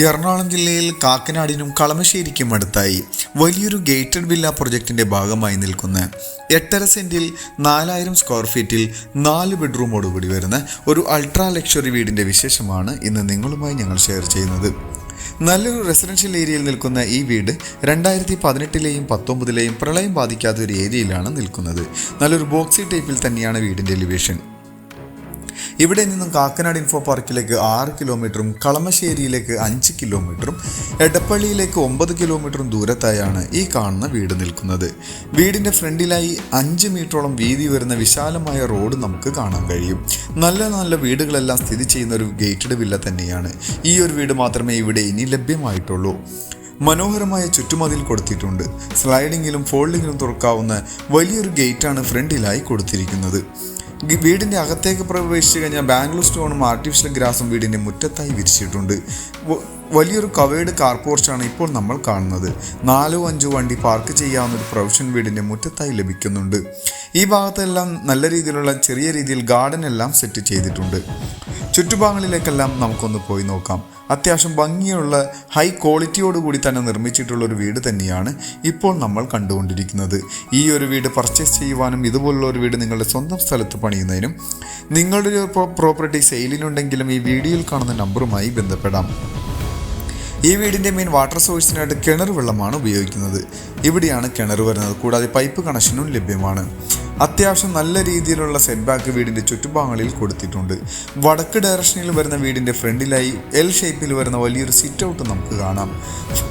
എറണാകുളം ജില്ലയിൽ കാക്കനാടിനും കളമശ്ശേരിക്കും അടുത്തായി വലിയൊരു ഗേറ്റഡ് വില്ല പ്രൊജക്ടിന്റെ ഭാഗമായി നിൽക്കുന്ന 8.5 സെന്റിൽ 4000 സ്ക്വയർ ഫീറ്റിൽ 4 ബെഡ്റൂമോടുകൂടി വരുന്ന ഒരു അൾട്രാ ലക്ഷറി വീടിന്റെ വിശേഷമാണ് ഇന്ന് നിങ്ങളുമായി ഞങ്ങൾ ഷെയർ ചെയ്യുന്നത്. നല്ലൊരു റെസിഡൻഷ്യൽ ഏരിയയിൽ നിൽക്കുന്ന ഈ വീട് 2018-ലെയും 19-ലെയും പ്രളയം ബാധിക്കാത്ത ഒരു ഏരിയയിലാണ് നിൽക്കുന്നത്. നല്ലൊരു ബോക്സി ടൈപ്പിൽ തന്നെയാണ് വീടിന്റെ എലിവേഷൻ. ഇവിടെ നിന്നും കാക്കനാട് ഇൻഫോ പാർക്കിലേക്ക് 6 കിലോമീറ്ററും കളമശ്ശേരിയിലേക്ക് 5 കിലോമീറ്ററും എടപ്പള്ളിയിലേക്ക് 9 കിലോമീറ്ററും ദൂരത്തായാണ് ഈ കാണുന്ന വീട് നിൽക്കുന്നത്. വീടിൻ്റെ ഫ്രണ്ടിലായി 5 മീറ്ററോളം വീതി വരുന്ന വിശാലമായ റോഡ് നമുക്ക് കാണാൻ കഴിയും. നല്ല നല്ല വീടുകളെല്ലാം സ്ഥിതി ചെയ്യുന്ന ഒരു ഗേറ്റഡ് വില്ല തന്നെയാണ്. ഈ ഒരു വീട് മാത്രമേ ഇവിടെ ഇനി ലഭ്യമായിട്ടുള്ളൂ. മനോഹരമായ ചുറ്റുമതിൽ കൊടുത്തിട്ടുണ്ട്. സ്ലൈഡിങ്ങിലും ഫോൾഡിങ്ങിലും തുറക്കാവുന്ന വലിയൊരു ഗേറ്റാണ് ഫ്രണ്ടിലായി കൊടുത്തിരിക്കുന്നത്. വീടിൻ്റെ അകത്തേക്ക് പ്രവേശിച്ചു കഴിഞ്ഞാൽ ബാംഗ്ലൂർ സ്റ്റോണും ആർട്ടിഫിഷ്യൽ ഗ്രാസും വീടിൻ്റെ മുറ്റത്തായി വിരിച്ചിട്ടുണ്ട്. വലിയൊരു കവേർഡ് കാർ പോർച്ചാണ് ഇപ്പോൾ നമ്മൾ കാണുന്നത്. 4-5 വണ്ടി പാർക്ക് ചെയ്യാവുന്ന ഒരു പ്രൊവിഷൻ വീടിൻ്റെ മുറ്റത്തായി ലഭിക്കുന്നുണ്ട്. ഈ ഭാഗത്തെല്ലാം നല്ല രീതിയിലുള്ള ചെറിയ രീതിയിൽ ഗാർഡൻ എല്ലാം സെറ്റ് ചെയ്തിട്ടുണ്ട്. ചുറ്റുഭാഗങ്ങളിലേക്കെല്ലാം നമുക്കൊന്ന് പോയി നോക്കാം. അത്യാവശ്യം ഭംഗിയുള്ള ഹൈ ക്വാളിറ്റിയോടുകൂടി തന്നെ നിർമ്മിച്ചിട്ടുള്ള ഒരു വീട് തന്നെയാണ് ഇപ്പോൾ നമ്മൾ കണ്ടുകൊണ്ടിരിക്കുന്നത്. ഈ ഒരു വീട് പർച്ചേസ് ചെയ്യുവാനും ഇതുപോലുള്ള ഒരു വീട് നിങ്ങളുടെ സ്വന്തം സ്ഥലത്ത് പണിയുന്നതിനും നിങ്ങളുടെ ഒരു പ്രോപ്പർട്ടി സെയിലിനുണ്ടെങ്കിലും ഈ വീഡിയോയിൽ കാണുന്ന നമ്പറുമായി ബന്ധപ്പെടാം. ഈ വീടിൻ്റെ മെയിൻ വാട്ടർ സോഴ്സിനായിട്ട് കിണർ വെള്ളമാണ് ഉപയോഗിക്കുന്നത്. ഇവിടെയാണ് കിണർ വരുന്നത്. കൂടാതെ പൈപ്പ് കണക്ഷനും ലഭ്യമാണ്. അത്യാവശ്യം നല്ല രീതിയിലുള്ള സെറ്റ് ബാക്ക് വീടിൻ്റെ ചുറ്റുഭാഗങ്ങളിൽ കൊടുത്തിട്ടുണ്ട്. വടക്ക് ഡയറക്ഷനിൽ വരുന്ന വീടിൻ്റെ ഫ്രണ്ടിലായി എൽ ഷേപ്പിൽ വരുന്ന വലിയൊരു സിറ്റ് ഔട്ട് നമുക്ക് കാണാം.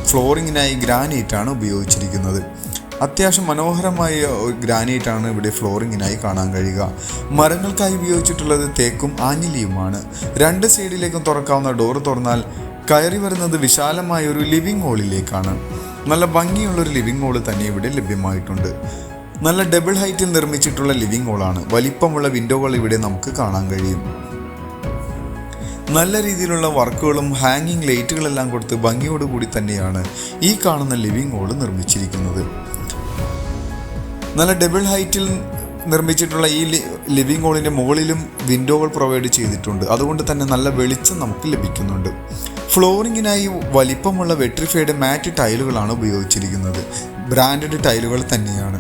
ഫ്ലോറിങ്ങിനായി ഗ്രാനൈറ്റാണ് ഉപയോഗിച്ചിരിക്കുന്നത്. അത്യാവശ്യം മനോഹരമായ ഗ്രാനൈറ്റാണ് ഇവിടെ ഫ്ലോറിങ്ങിനായി കാണാൻ കഴിയുക. മരങ്ങൾക്കായി ഉപയോഗിച്ചിട്ടുള്ളത് തേക്കും ആഞ്ഞിലിയുമാണ്. 2 സൈഡിലേക്കും തുറക്കാവുന്ന ഡോർ തുറന്നാൽ കയറി വരുന്നത് വിശാലമായ ഒരു ലിവിംഗ് ഹാളിലേക്കാണ്. നല്ല ഭംഗിയുള്ളൊരു ലിവിംഗ് ഹാള് തന്നെ ഇവിടെ ലഭ്യമായിട്ടുണ്ട്. നല്ല ഡബിൾ ഹൈറ്റിൽ നിർമ്മിച്ചിട്ടുള്ള ലിവിംഗ് ഹാളാണ്. വലിപ്പമുള്ള വിൻഡോകൾ ഇവിടെ നമുക്ക് കാണാൻ കഴിയും. നല്ല രീതിയിലുള്ള വർക്കുകളും ഹാങ്ങിങ് ലൈറ്റുകളെല്ലാം കൊടുത്ത് ഭംഗിയോടുകൂടി തന്നെയാണ് ഈ കാണുന്ന ലിവിംഗ് ഹാള് നിർമ്മിച്ചിരിക്കുന്നത്. നല്ല ഡബിൾ ഹൈറ്റിൽ നിർമ്മിച്ചിട്ടുള്ള ഈ ലിവിംഗ് ഹാളിൻ്റെ മുകളിലും വിൻഡോകൾ പ്രൊവൈഡ് ചെയ്തിട്ടുണ്ട്. അതുകൊണ്ട് തന്നെ നല്ല വെളിച്ചം നമുക്ക് ലഭിക്കുന്നുണ്ട്. ഫ്ലോറിങ്ങിനായി വലിപ്പമുള്ള വെട്രിഫൈഡ് മാറ്റ് ടൈലുകളാണ് ഉപയോഗിച്ചിരിക്കുന്നത്. ബ്രാൻഡഡ് ടൈലുകൾ തന്നെയാണ്.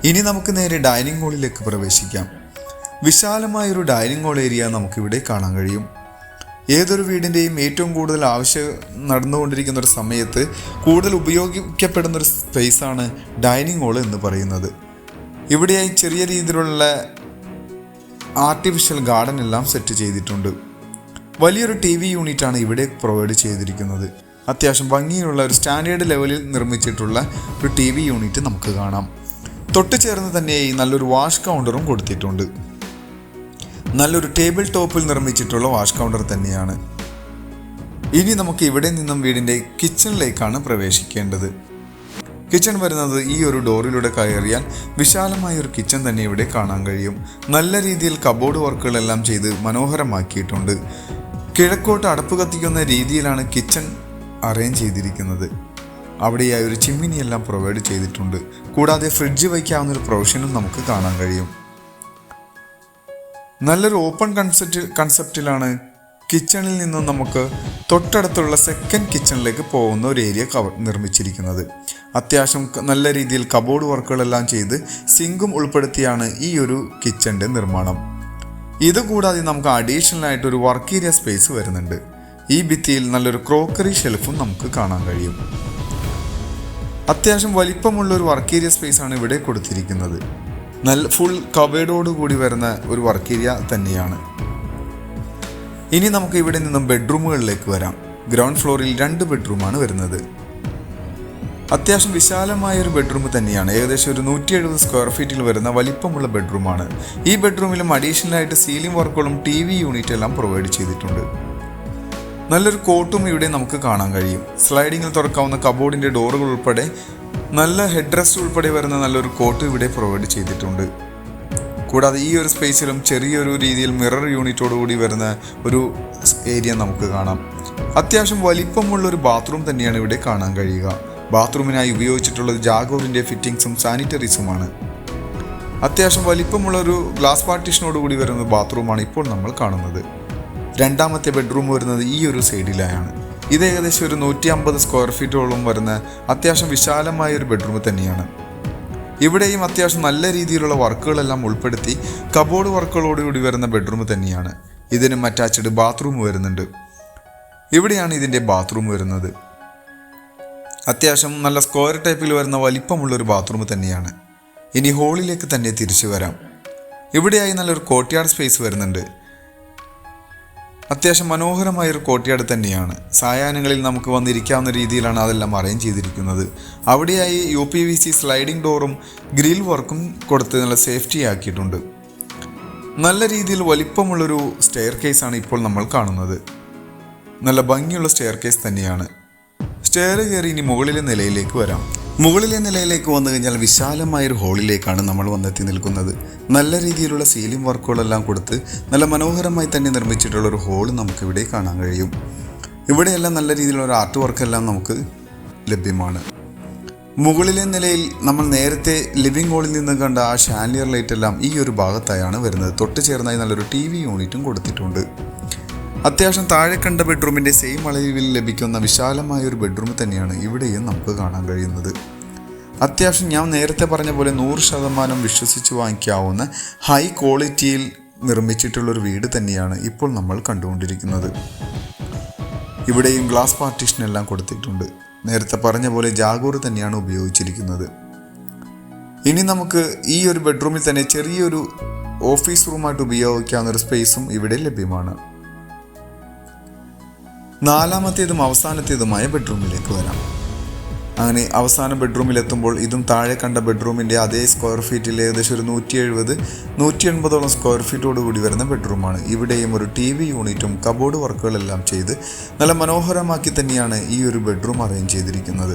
ഇനി നമുക്ക് നേരെ ഡൈനിങ് ഹാളിലേക്ക് പ്രവേശിക്കാം. വിശാലമായൊരു ഡൈനിങ് ഹാൾ ഏരിയ നമുക്കിവിടെ കാണാൻ കഴിയും. ഏതൊരു വീടിൻ്റെയും ഏറ്റവും കൂടുതൽ ആവശ്യം നടന്നുകൊണ്ടിരിക്കുന്ന ഒരു സമയത്ത് കൂടുതൽ ഉപയോഗിക്കപ്പെടുന്നൊരു സ്പേസാണ് ഡൈനിങ് ഹാൾ എന്ന് പറയുന്നത്. ഇവിടെയായി ചെറിയ രീതിയിലുള്ള ആർട്ടിഫിഷ്യൽ ഗാർഡൻ എല്ലാം സെറ്റ് ചെയ്തിട്ടുണ്ട്. വലിയൊരു TV യൂണിറ്റാണ് ഇവിടെ പ്രൊവൈഡ് ചെയ്തിരിക്കുന്നത്. അത്യാവശ്യം ഭംഗിയുള്ള ഒരു സ്റ്റാൻഡേർഡ് ലെവലിൽ നിർമ്മിച്ചിട്ടുള്ള ഒരു TV യൂണിറ്റ് നമുക്ക് കാണാം. തൊട്ട് ചേർന്ന് തന്നെയായി നല്ലൊരു വാഷ് കൗണ്ടറും കൊടുത്തിട്ടുണ്ട്. നല്ലൊരു ടേബിൾ ടോപ്പിൽ നിർമ്മിച്ചിട്ടുള്ള വാഷ് കൗണ്ടർ തന്നെയാണ്. ഇനി നമുക്ക് ഇവിടെ നിന്നും വീടിൻ്റെ കിച്ചണിലേക്കാണ് പ്രവേശിക്കേണ്ടത്. കിച്ചൺ വരുന്നത് ഈ ഒരു ഡോറിലൂടെ കയറിയാൽ വിശാലമായ ഒരു കിച്ചൺ തന്നെ ഇവിടെ കാണാൻ കഴിയും. നല്ല രീതിയിൽ കബോർഡ് വർക്കുകളെല്ലാം ചെയ്ത് മനോഹരമാക്കിയിട്ടുണ്ട്. കിഴക്കോട്ട് അടുപ്പ് കത്തിക്കുന്ന രീതിയിലാണ് കിച്ചൺ അറേഞ്ച് ചെയ്തിരിക്കുന്നത്. അവിടെയായി ഒരു ചിമ്മിനിയെല്ലാം പ്രൊവൈഡ് ചെയ്തിട്ടുണ്ട്. കൂടാതെ ഫ്രിഡ്ജ് വയ്ക്കാവുന്ന ഒരു പ്രൊവിഷനും നമുക്ക് കാണാൻ കഴിയും. നല്ലൊരു ഓപ്പൺ കൺസെപ്റ്റിലാണ് കിച്ചണിൽ നിന്നും നമുക്ക് തൊട്ടടുത്തുള്ള സെക്കൻഡ് കിച്ചണിലേക്ക് പോകുന്ന ഒരു ഏരിയ നിർമ്മിച്ചിരിക്കുന്നത്. അത്യാവശ്യം നല്ല രീതിയിൽ കബോർഡ് വർക്കുകളെല്ലാം ചെയ്ത് സിങ്കും ഉൾപ്പെടുത്തിയാണ് ഈ ഒരു കിച്ചൻ്റെ നിർമ്മാണം. ഇതുകൂടാതെ നമുക്ക് അഡീഷണൽ ആയിട്ടൊരു വർക്ക് ഏരിയ സ്പേസ് വരുന്നുണ്ട്. ഈ ഭിത്തിയിൽ നല്ലൊരു ക്രോക്കറി ഷെൽഫും നമുക്ക് കാണാൻ കഴിയും. അത്യാവശ്യം വലിപ്പമുള്ള ഒരു വർക്ക് ഏരിയ സ്പേസാണ് ഇവിടെ കൊടുത്തിരിക്കുന്നത്. നല്ല ഫുൾ കവേർഡോടുകൂടി വരുന്ന ഒരു വർക്ക് ഏരിയ തന്നെയാണ്. ഇനി നമുക്ക് ഇവിടെ നിന്നും ബെഡ്റൂമുകളിലേക്ക് വരാം. ഗ്രൗണ്ട് ഫ്ലോറിൽ 2 ബെഡ്റൂമാണ് വരുന്നത്. അത്യാവശ്യം വിശാലമായ ഒരു ബെഡ്റൂം തന്നെയാണ്. ഏകദേശം ഒരു 170 സ്ക്വയർ ഫീറ്റിൽ വരുന്ന വലിപ്പമുള്ള ബെഡ്റൂമാണ്. ഈ ബെഡ്റൂമിലും അഡീഷണലായിട്ട് സീലിംഗ് വർക്കുകളും TV യൂണിറ്റ് എല്ലാം പ്രൊവൈഡ് ചെയ്തിട്ടുണ്ട്. നല്ലൊരു കോട്ടും ഇവിടെ നമുക്ക് കാണാൻ കഴിയും. സ്ലൈഡിങ്ങിൽ തുറക്കാവുന്ന കബോർഡിൻ്റെ ഡോറുകൾ ഉൾപ്പെടെ നല്ല ഹെഡ് റെസ്റ്റ് ഉൾപ്പെടെ വരുന്ന നല്ലൊരു കോട്ട് ഇവിടെ പ്രൊവൈഡ് ചെയ്തിട്ടുണ്ട്. കൂടാതെ ഈ ഒരു സ്പേസിലും ചെറിയൊരു രീതിയിൽ മിറർ യൂണിറ്റോടുകൂടി വരുന്ന ഒരു ഏരിയ നമുക്ക് കാണാം. അത്യാവശ്യം വലിപ്പമുള്ളൊരു ബാത്റൂം തന്നെയാണ് ഇവിടെ കാണാൻ കഴിയുക. ബാത്റൂമിനായി ഉപയോഗിച്ചിട്ടുള്ളത് ജാഗോറിൻ്റെ ഫിറ്റിംഗ്സും സാനിറ്ററീസുമാണ്. അത്യാവശ്യം വലിപ്പമുള്ളൊരു ഗ്ലാസ് പാർട്ടീഷനോടുകൂടി വരുന്ന ബാത്റൂമാണ് ഇപ്പോൾ നമ്മൾ കാണുന്നത്. രണ്ടാമത്തെ ബെഡ്റൂം വരുന്നത് ഈ ഒരു സൈഡിലായാണ്. ഇത് ഏകദേശം ഒരു 150 സ്ക്വയർ ഫീറ്റോളം വരുന്ന അത്യാവശ്യം വിശാലമായ ഒരു ബെഡ്റൂം തന്നെയാണ്. ഇവിടെയും അത്യാവശ്യം നല്ല രീതിയിലുള്ള വർക്കുകളെല്ലാം ഉൾപ്പെടുത്തി കബോർഡ് വർക്കുകളോടുകൂടി വരുന്ന ബെഡ്റൂം തന്നെയാണ്. ഇതിനും അറ്റാച്ച്ഡ് ബാത്റൂം വരുന്നുണ്ട്. ഇവിടെയാണ് ഇതിൻ്റെ ബാത്റൂം വരുന്നത്. അത്യാവശ്യം നല്ല സ്ക്വയർ ടൈപ്പിൽ വരുന്ന വലിപ്പമുള്ളൊരു ബാത്റൂം തന്നെയാണ്. ഇനി ഹോളിലേക്ക് തന്നെ തിരിച്ചു വരാം. ഇവിടെയായി നല്ലൊരു കോർട്ട്യാർഡ് സ്പേസ് വരുന്നുണ്ട്. അത്യാവശ്യം മനോഹരമായൊരു കോർട്ട്യാർഡ് തന്നെയാണ്. സായാഹ്നങ്ങളിൽ നമുക്ക് വന്നിരിക്കാവുന്ന രീതിയിലാണ് അതെല്ലാം അറേഞ്ച് ചെയ്തിരിക്കുന്നത്. അവിടെയായി UPVC സ്ലൈഡിംഗ് ഡോറും ഗ്രിൽ വർക്കും കൊടുത്ത് നല്ല സേഫ്റ്റി ആക്കിയിട്ടുണ്ട്. നല്ല രീതിയിൽ വലിപ്പമുള്ളൊരു സ്റ്റെയർ കേസാണ് ഇപ്പോൾ നമ്മൾ കാണുന്നത്. നല്ല ഭംഗിയുള്ള സ്റ്റെയർ കേസ് തന്നെയാണ്. സ്റ്റെയർ കയറി ഇനി മുകളിലെ നിലയിലേക്ക് വരാം. മുകളിലെ നിലയിലേക്ക് വന്നു കഴിഞ്ഞാൽ വിശാലമായൊരു ഹോളിലേക്കാണ് നമ്മൾ വന്നെത്തി നിൽക്കുന്നത്. നല്ല രീതിയിലുള്ള സീലിംഗ് വർക്കുകളെല്ലാം കൊടുത്ത് നല്ല മനോഹരമായി തന്നെ നിർമ്മിച്ചിട്ടുള്ളൊരു ഹോൾ നമുക്കിവിടെ കാണാൻ കഴിയും. ഇവിടെയെല്ലാം നല്ല രീതിയിലുള്ള ഒരു ആർട്ട് വർക്കെല്ലാം നമുക്ക് ലഭ്യമാണ്. മുകളിലെ നിലയിൽ നമ്മൾ നേരത്തെ ലിവിംഗ് ഹോളിൽ നിന്ന് കണ്ട ആ ഷാൻലിയർ ലൈറ്റ് എല്ലാം ഈ ഒരു ഭാഗത്തായാണ് വരുന്നത്. തൊട്ട് ചേർന്നായി നല്ലൊരു TV യൂണിറ്റും കൊടുത്തിട്ടുണ്ട്. അത്യാവശ്യം താഴെ കണ്ട ബെഡ്റൂമിൻ്റെ സെയിം അളവിൽ ലഭിക്കുന്ന വിശാലമായൊരു ബെഡ്റൂം തന്നെയാണ് ഇവിടെയും നമുക്ക് കാണാൻ കഴിയുന്നത്. അത്യാവശ്യം ഞാൻ നേരത്തെ പറഞ്ഞ പോലെ 100% വിശ്വസിച്ച് വാങ്ങിക്കാവുന്ന ഹൈ ക്വാളിറ്റിയിൽ നിർമ്മിച്ചിട്ടുള്ളൊരു വീട് തന്നെയാണ് ഇപ്പോൾ നമ്മൾ കണ്ടുകൊണ്ടിരിക്കുന്നത്. ഇവിടെയും ഗ്ലാസ് പാർട്ടീഷൻ എല്ലാം കൊടുത്തിട്ടുണ്ട്. നേരത്തെ പറഞ്ഞ പോലെ ജാഗൂർ തന്നെയാണ് ഉപയോഗിച്ചിരിക്കുന്നത്. ഇനി നമുക്ക് ഈ ഒരു ബെഡ്റൂമിൽ തന്നെ ചെറിയൊരു ഓഫീസ് റൂമായിട്ട് ഉപയോഗിക്കാവുന്ന ഒരു സ്പേസും ഇവിടെ ലഭ്യമാണ്. നാലാമത്തേതും അവസാനത്തേതുമായ ബെഡ്റൂമിലേക്ക് വരാം. അങ്ങനെ അവസാന ബെഡ്റൂമിലെത്തുമ്പോൾ ഇതും താഴെ കണ്ട ബെഡ്റൂമിൻ്റെ അതേ സ്ക്വയർ ഫീറ്റിൽ ഏകദേശം ഒരു 170-180 സ്ക്വയർ ഫീറ്റോട് കൂടി വരുന്ന ബെഡ്റൂമാണ്. ഇവിടെയും ഒരു TV യൂണിറ്റും കബോർഡ് വർക്കുകളെല്ലാം ചെയ്ത് നല്ല മനോഹരമാക്കി തന്നെയാണ് ഈ ഒരു ബെഡ്റൂം അറേഞ്ച് ചെയ്തിരിക്കുന്നത്.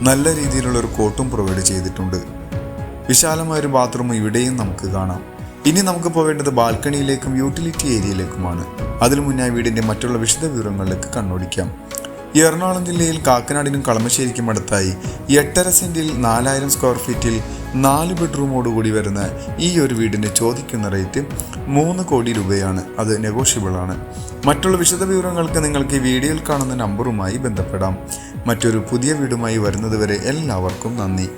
നല്ല രീതിയിലുള്ളൊരു കോട്ടും പ്രൊവൈഡ് ചെയ്തിട്ടുണ്ട്. വിശാലമായൊരു ബാത്റൂം ഇവിടെയും നമുക്ക് കാണാം. ഇനി നമുക്ക് പോവേണ്ടത് ബാൽക്കണിയിലേക്കും യൂട്ടിലിറ്റി ഏരിയയിലേക്കുമാണ്. അതിനു മുന്നായി വീടിൻ്റെ മറ്റുള്ള വിശദ വിവരങ്ങളിലേക്ക് കണ്ണോടിക്കാം. എറണാകുളം ജില്ലയിൽ കാക്കനാടിനും കളമശ്ശേരിക്കും അടുത്തായി 8.5 സെന്റിൽ 4000 സ്ക്വയർ ഫീറ്റിൽ 4 ബെഡ്റൂമോടുകൂടി വരുന്ന ഈ ഒരു വീടിന് ചോദിക്കുന്ന റേറ്റ് 3 കോടി രൂപയാണ്. അത് നെഗോഷ്യബിൾ ആണ്. മറ്റുള്ള വിശദ വിവരങ്ങൾക്ക് നിങ്ങൾക്ക് ഈ വീഡിയോയിൽ കാണുന്ന നമ്പറുമായി ബന്ധപ്പെടാം. മറ്റൊരു പുതിയ വീടുമായി വരുന്നതുവരെ എല്ലാവർക്കും നന്ദി.